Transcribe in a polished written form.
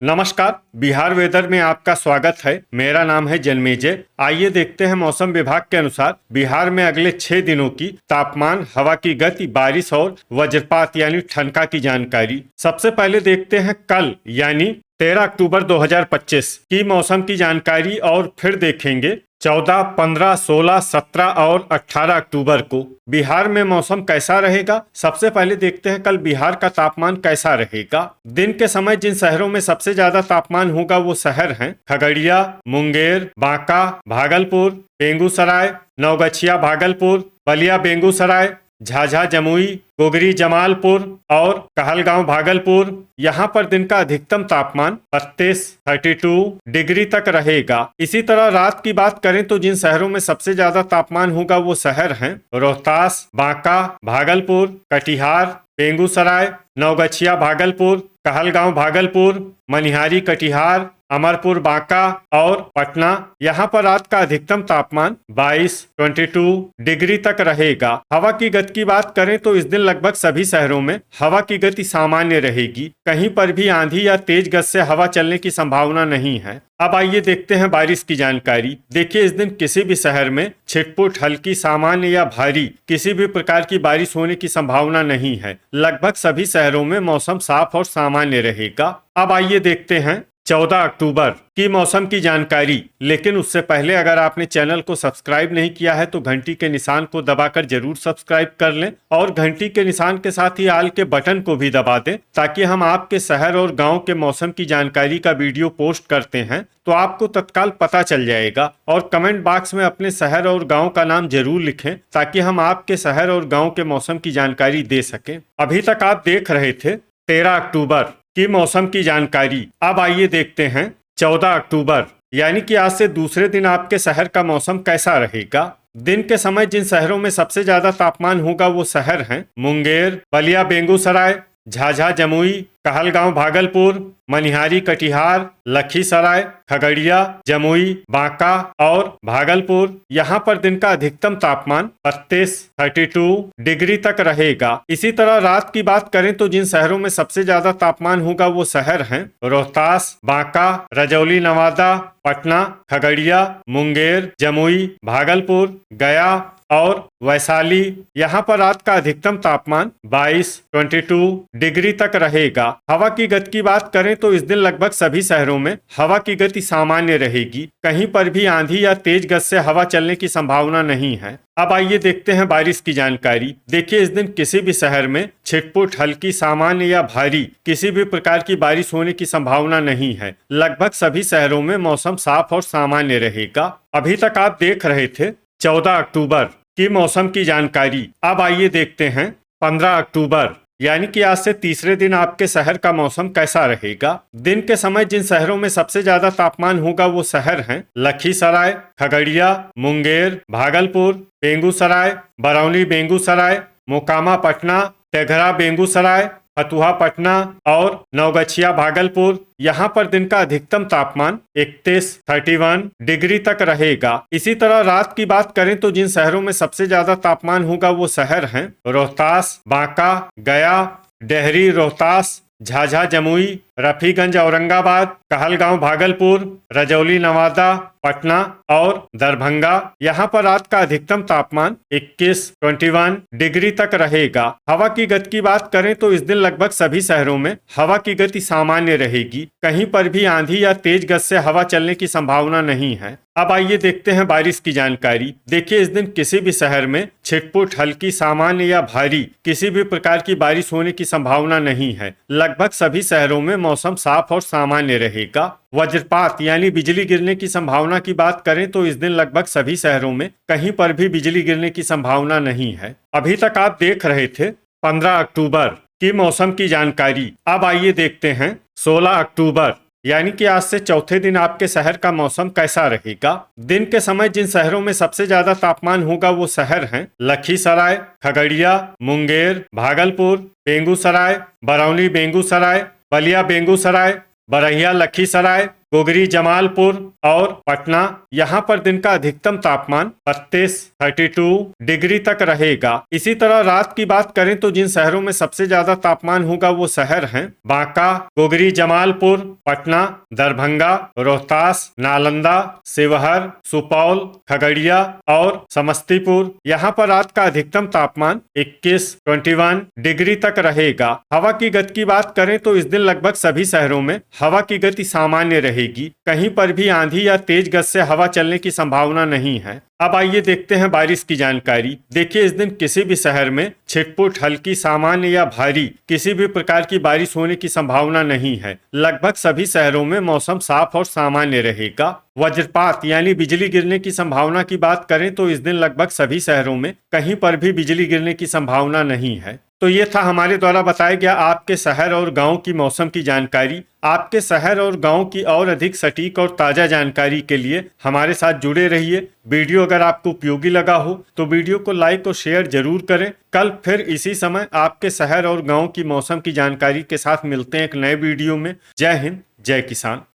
नमस्कार। बिहार वेदर में आपका स्वागत है। मेरा नाम है जन्मेजय। आइए देखते हैं मौसम विभाग के अनुसार बिहार में अगले 6 दिनों की तापमान, हवा की गति, बारिश और वज्रपात यानी ठनका की जानकारी। सबसे पहले देखते हैं कल यानी 13 अक्टूबर 2025 की मौसम की जानकारी और फिर देखेंगे 14, 15, 16, 17 और 18 अक्टूबर को बिहार में मौसम कैसा रहेगा। सबसे पहले देखते हैं कल बिहार का तापमान कैसा रहेगा। दिन के समय जिन शहरों में सबसे ज्यादा तापमान होगा वो शहर हैं खगड़िया, मुंगेर, बांका, भागलपुर, बेगूसराय, नवगछिया भागलपुर, बलिया बेगूसराय, झाझा जमुई, गोगरी जमालपुर और कहलगांव भागलपुर। यहाँ पर दिन का अधिकतम तापमान 32 डिग्री तक रहेगा। इसी तरह रात की बात करें तो जिन शहरों में सबसे ज्यादा तापमान होगा वो शहर हैं रोहतास, बांका, भागलपुर, कटिहार, बेगूसराय, नवगछिया भागलपुर, कहलगांव भागलपुर, मनिहारी कटिहार, अमरपुर बांका और पटना। यहाँ पर रात का अधिकतम तापमान 22 डिग्री तक रहेगा। हवा की गति की बात करें तो इस दिन लगभग सभी शहरों में हवा की गति सामान्य रहेगी। कहीं पर भी आंधी या तेज गति से हवा चलने की संभावना नहीं है। अब आइए देखते हैं बारिश की जानकारी। देखिए, इस दिन किसी भी शहर में छिटपुट, हल्की, सामान्य या भारी किसी भी प्रकार की बारिश होने की संभावना नहीं है। लगभग सभी शहरों में मौसम साफ और सामान्य रहेगा। अब आइए देखते हैं 14 अक्टूबर की मौसम की जानकारी। लेकिन उससे पहले अगर आपने चैनल को सब्सक्राइब नहीं किया है तो घंटी के निशान को दबाकर जरूर सब्सक्राइब कर लें और घंटी के निशान के साथ ही आल के बटन को भी दबा दें, ताकि हम आपके शहर और गांव के मौसम की जानकारी का वीडियो पोस्ट करते हैं तो आपको तत्काल पता चल जाएगा। और कमेंट बॉक्स में अपने शहर और गाँव का नाम जरूर लिखें ताकि हम आपके शहर और गाँव के मौसम की जानकारी दे सकें। अभी तक आप देख रहे थे 13 अक्टूबर की मौसम की जानकारी। अब आइए देखते हैं 14 अक्टूबर यानी कि आज से दूसरे दिन आपके शहर का मौसम कैसा रहेगा। दिन के समय जिन शहरों में सबसे ज्यादा तापमान होगा वो शहर हैं मुंगेर, बलिया बेगूसराय, झाझा जमुई, कहलगांव भागलपुर, मनिहारी कटिहार, लखीसराय, खगड़िया, जमुई, बांका और भागलपुर। यहाँ पर दिन का अधिकतम तापमान 32 डिग्री तक रहेगा। इसी तरह रात की बात करें तो जिन शहरों में सबसे ज्यादा तापमान होगा वो शहर हैं रोहतास, बांका, रजौली नवादा, पटना, खगड़िया, मुंगेर, जमुई, भागलपुर, गया और वैशाली। यहाँ पर रात का अधिकतम तापमान 22 डिग्री तक रहेगा। हवा की गति की बात करें तो इस दिन लगभग सभी शहरों में हवा की गति सामान्य रहेगी। कहीं पर भी आंधी या तेज गति से हवा चलने की संभावना नहीं है। अब आइए देखते हैं बारिश की जानकारी। देखिए, इस दिन किसी भी शहर में छिटपुट, हल्की, सामान्य या भारी किसी भी प्रकार की बारिश होने की संभावना नहीं है। लगभग सभी शहरों में मौसम साफ और सामान्य रहेगा। अभी तक आप देख रहे थे 14 अक्टूबर की मौसम की जानकारी। अब आइए देखते हैं 15 अक्टूबर यानी कि आज से तीसरे दिन आपके शहर का मौसम कैसा रहेगा। दिन के समय जिन शहरों में सबसे ज्यादा तापमान होगा वो शहर हैं लखीसराय, खगड़िया, मुंगेर, भागलपुर, बेगूसराय, बरौनी बेगूसराय, मोकामा पटना, तेघरा बेगूसराय, फतुहा पटना और नवगछिया भागलपुर। यहाँ पर दिन का अधिकतम तापमान 31 डिग्री तक रहेगा। इसी तरह रात की बात करें तो जिन शहरों में सबसे ज्यादा तापमान होगा वो शहर हैं रोहतास, बांका, गया, डेहरी रोहतास, झाझा जमुई, रफीगंज औरंगाबाद, कहलगांव भागलपुर, रजौली नवादा, पटना और दरभंगा। यहाँ पर रात का अधिकतम तापमान 21 डिग्री तक रहेगा। हवा की गति की बात करें तो इस दिन लगभग सभी शहरों में हवा की गति सामान्य रहेगी। कहीं पर भी आंधी या तेज गति से हवा चलने की संभावना नहीं है। अब आइए देखते हैं बारिश की जानकारी। देखिए, इस दिन किसी भी शहर में छिटपुट, हल्की, सामान्य या भारी किसी भी प्रकार की बारिश होने की संभावना नहीं है। लगभग सभी शहरों में मौसम साफ और सामान्य रहेगा। वज्रपात यानी बिजली गिरने की संभावना की बात करें तो इस दिन लगभग सभी शहरों में कहीं पर भी बिजली गिरने की संभावना नहीं है। अभी तक आप देख रहे थे 15 अक्टूबर की मौसम की जानकारी। अब आइए देखते हैं 16 अक्टूबर यानी कि आज से चौथे दिन आपके शहर का मौसम कैसा रहेगा। दिन के समय जिन शहरों में सबसे ज्यादा तापमान होगा वो शहर हैं लखीसराय, खगड़िया, मुंगेर, भागलपुर, बेगूसराय, बरौनी बेगूसराय, बलिया बेगूसराय, बरहिया लखीसराय, गोगरी जमालपुर और पटना, यहाँ पर दिन का अधिकतम तापमान 32 डिग्री तक रहेगा। इसी तरह रात की बात करें तो जिन शहरों में सबसे ज्यादा तापमान होगा वो शहर हैं बांका, गोगरी जमालपुर, पटना, दरभंगा, रोहतास, नालंदा, शिवहर, सुपौल, खगड़िया और समस्तीपुर। यहाँ पर रात का अधिकतम तापमान 21 डिग्री तक रहेगा। हवा की गति की बात करें तो इस दिन लगभग सभी शहरों में हवा की गति सामान्य रहेगी। कहीं पर भी आंधी या तेज गति से हवा चलने की संभावना नहीं है। अब आइए देखते हैं बारिश की जानकारी। देखिए, इस दिन किसी भी शहर में छिटपुट, हल्की, सामान्य या भारी किसी भी प्रकार की बारिश होने की संभावना नहीं है। लगभग सभी शहरों में मौसम साफ और सामान्य रहेगा। वज्रपात यानी बिजली गिरने की संभावना की बात करें तो इस दिन लगभग सभी शहरों में कहीं पर भी बिजली गिरने की संभावना नहीं है। तो ये था हमारे द्वारा बताया गया आपके शहर और गांव की मौसम की जानकारी। आपके शहर और गांव की और अधिक सटीक और ताजा जानकारी के लिए हमारे साथ जुड़े रहिए। वीडियो अगर आपको उपयोगी लगा हो तो वीडियो को लाइक और शेयर जरूर करें। कल फिर इसी समय आपके शहर और गांव की मौसम की जानकारी के साथ मिलते हैं एक नए वीडियो में। जय हिंद, जय किसान।